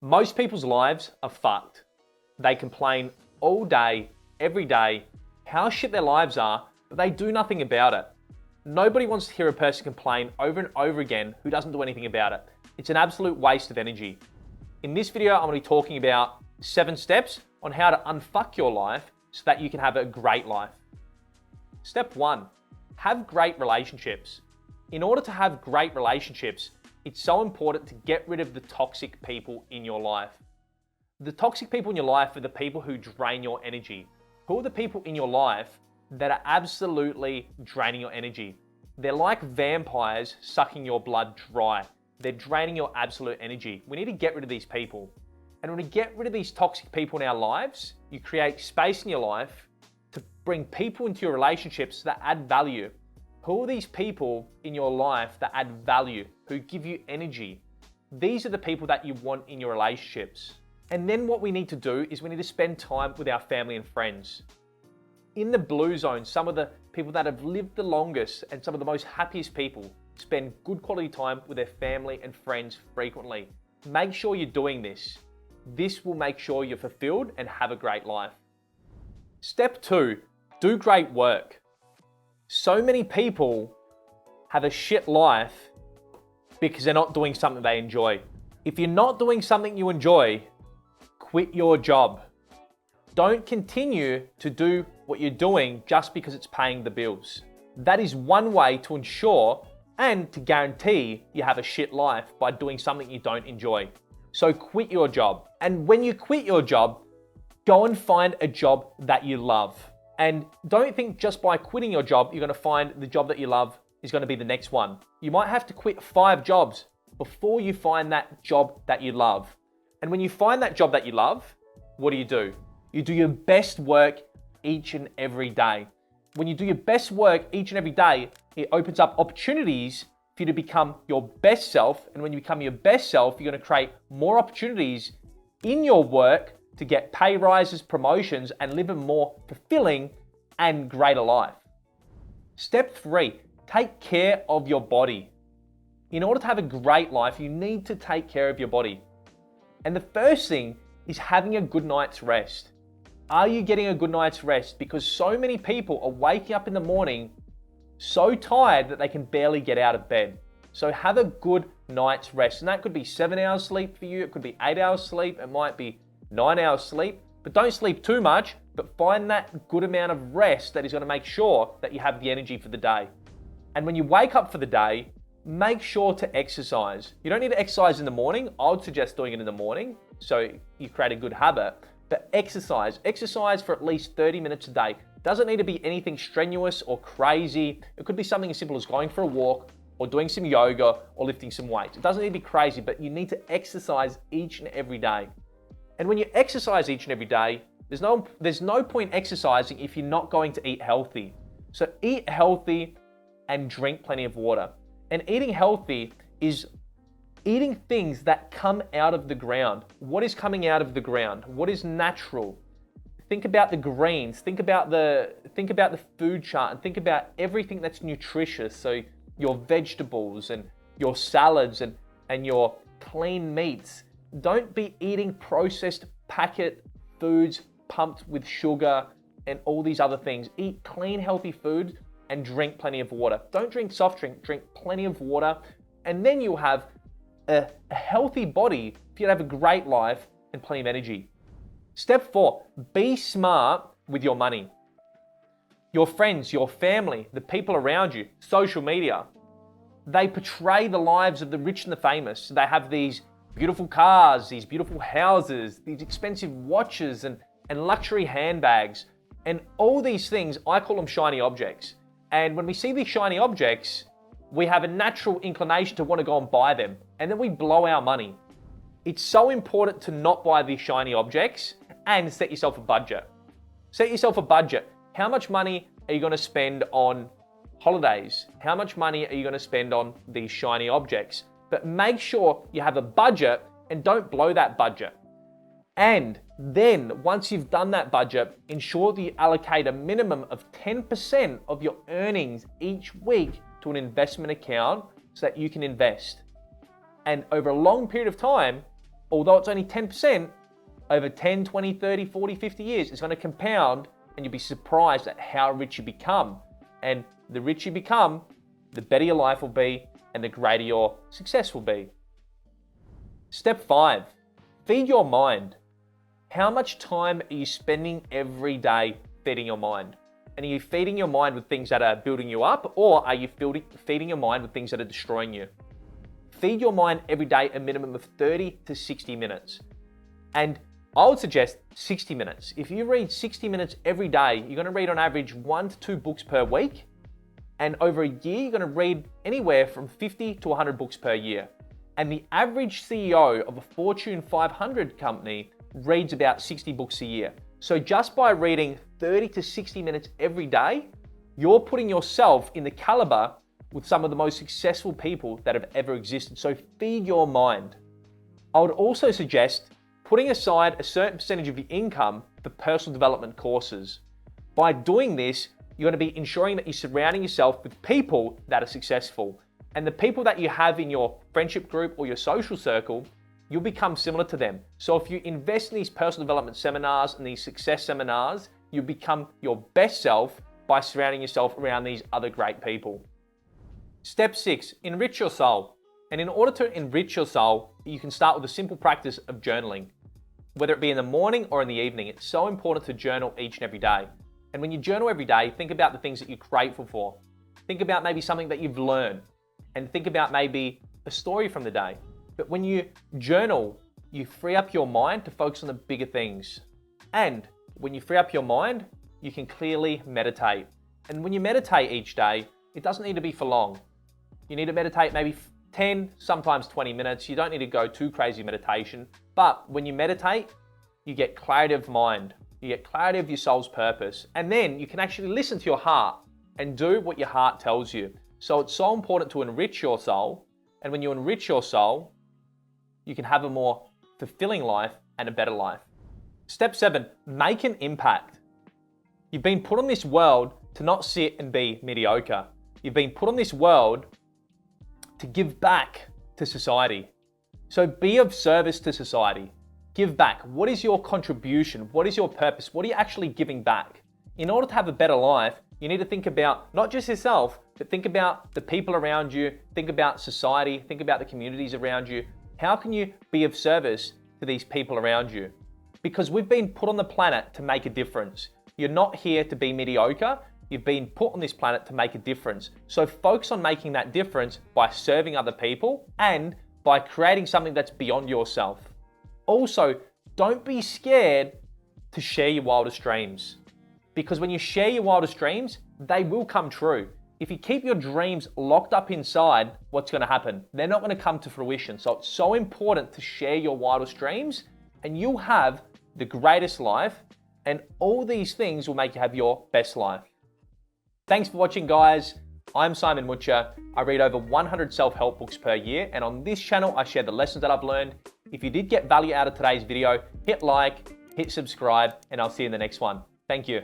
Most people's lives are fucked. They complain all day, every day, how shit their lives are, but they do nothing about it. Nobody wants to hear a person complain over and over again who doesn't do anything about it. It's an absolute waste of energy. In this video, I'm going to be talking about 7 steps on how to unfuck your life so that you can have a great life. Step 1, have great relationships. In order to have great relationships, it's so important to get rid of the toxic people in your life. The toxic people in your life are the people who drain your energy. Who are the people in your life that are absolutely draining your energy? They're like vampires sucking your blood dry. They're draining your absolute energy. We need to get rid of these people. And when we get rid of these toxic people in our lives, you create space in your life to bring people into your relationships that add value. Who are these people in your life that add value, who give you energy? These are the people that you want in your relationships. And then what we need to do is we need to spend time with our family and friends. In the blue zone, some of the people that have lived the longest and some of the most happiest people spend good quality time with their family and friends frequently. Make sure you're doing this. This will make sure you're fulfilled and have a great life. Step 2, do great work. So many people have a shit life because they're not doing something they enjoy. If you're not doing something you enjoy, quit your job. Don't continue to do what you're doing just because it's paying the bills. That is one way to ensure and to guarantee you have a shit life, by doing something you don't enjoy. So quit your job. And when you quit your job, go and find a job that you love. And don't think just by quitting your job, you're going to find the job that you love is going to be the next one. You might have to quit 5 jobs before you find that job that you love. And when you find that job that you love, what do? You do your best work each and every day. When you do your best work each and every day, it opens up opportunities for you to become your best self. And when you become your best self, you're going to create more opportunities in your work to get pay rises, promotions, and live a more fulfilling and greater life. Step 3, take care of your body. In order to have a great life, you need to take care of your body. And the first thing is having a good night's rest. Are you getting a good night's rest? Because so many people are waking up in the morning so tired that they can barely get out of bed. So have a good night's rest. And that could be 7 hours sleep for you. It could be 8 hours sleep. It might be 9 hours sleep, but don't sleep too much, but find that good amount of rest that is going to make sure that you have the energy for the day. And when you wake up for the day, make sure to exercise. You don't need to exercise in the morning. I would suggest doing it in the morning so you create a good habit, but exercise for at least 30 minutes a day. Doesn't need to be anything strenuous or crazy. It could be something as simple as going for a walk or doing some yoga or lifting some weights. It doesn't need to be crazy, but you need to exercise each and every day. And when you exercise each and every day, there's no point exercising if you're not going to eat healthy. So eat healthy and drink plenty of water. And eating healthy is eating things that come out of the ground. What is coming out of the ground? What is natural? Think about the greens, think about the food chart, and think about everything that's nutritious. So your vegetables and your salads and your clean meats. Don't be eating processed packet foods pumped with sugar and all these other things. Eat clean, healthy food and drink plenty of water. Don't drink soft drink plenty of water. And then you'll have a healthy body for you to have a great life and plenty of energy. Step 4, be smart with your money. Your friends, your family, the people around you, social media, they portray the lives of the rich and the famous. They have these beautiful cars, these beautiful houses, these expensive watches and luxury handbags. And all these things, I call them shiny objects. And when we see these shiny objects, we have a natural inclination to want to go and buy them. And then we blow our money. It's so important to not buy these shiny objects and set yourself a budget. Set yourself a budget. How much money are you going to spend on holidays? How much money are you going to spend on these shiny objects? But make sure you have a budget and don't blow that budget. And then once you've done that budget, ensure that you allocate a minimum of 10% of your earnings each week to an investment account so that you can invest. And over a long period of time, although it's only 10%, over 10, 20, 30, 40, 50 years, it's going to compound, and you'll be surprised at how rich you become. And the richer you become, the better your life will be, and the greater your success will be. Step 5, feed your mind. How much time are you spending every day feeding your mind? And are you feeding your mind with things that are building you up, or are you feeding your mind with things that are destroying you? Feed your mind every day a minimum of 30 to 60 minutes. And I would suggest 60 minutes. If you read 60 minutes every day, you're going to read on average 1 to 2 books per week. And over a year, you're going to read anywhere from 50 to 100 books per year. And the average CEO of a Fortune 500 company reads about 60 books a year. So just by reading 30 to 60 minutes every day, you're putting yourself in the caliber with some of the most successful people that have ever existed. So feed your mind. I would also suggest putting aside a certain percentage of your income for personal development courses. By doing this, you're going to be ensuring that you're surrounding yourself with people that are successful. And the people that you have in your friendship group or your social circle, you'll become similar to them. So if you invest in these personal development seminars and these success seminars, you become your best self by surrounding yourself around these other great people. Step 6, enrich your soul. And in order to enrich your soul, you can start with a simple practice of journaling. Whether it be in the morning or in the evening, it's so important to journal each and every day. And when you journal every day, think about the things that you're grateful for. Think about maybe something that you've learned, and think about maybe a story from the day. But when you journal, you free up your mind to focus on the bigger things. And when you free up your mind, you can clearly meditate. And when you meditate each day, it doesn't need to be for long. You need to meditate maybe 10, sometimes 20 minutes. You don't need to go too crazy meditation. But when you meditate, you get clarity of mind. You get clarity of your soul's purpose. And then you can actually listen to your heart and do what your heart tells you. So it's so important to enrich your soul. And when you enrich your soul, you can have a more fulfilling life and a better life. Step 7, make an impact. You've been put on this world to not sit and be mediocre. You've been put on this world to give back to society. So be of service to society. Give back. What is your contribution? What is your purpose? What are you actually giving back? In order to have a better life, you need to think about not just yourself, but think about the people around you, think about society, think about the communities around you. How can you be of service to these people around you? Because we've been put on the planet to make a difference. You're not here to be mediocre. You've been put on this planet to make a difference. So focus on making that difference by serving other people and by creating something that's beyond yourself. Also, don't be scared to share your wildest dreams. Because when you share your wildest dreams, they will come true. If you keep your dreams locked up inside, what's going to happen? They're not going to come to fruition. So it's so important to share your wildest dreams, and you'll have the greatest life, and all these things will make you have your best life. Thanks for watching, guys. I'm Simon Mucha. I read over 100 self-help books per year, and on this channel, I share the lessons that I've learned. If you did get value out of today's video, hit like, hit subscribe, and I'll see you in the next one. Thank you.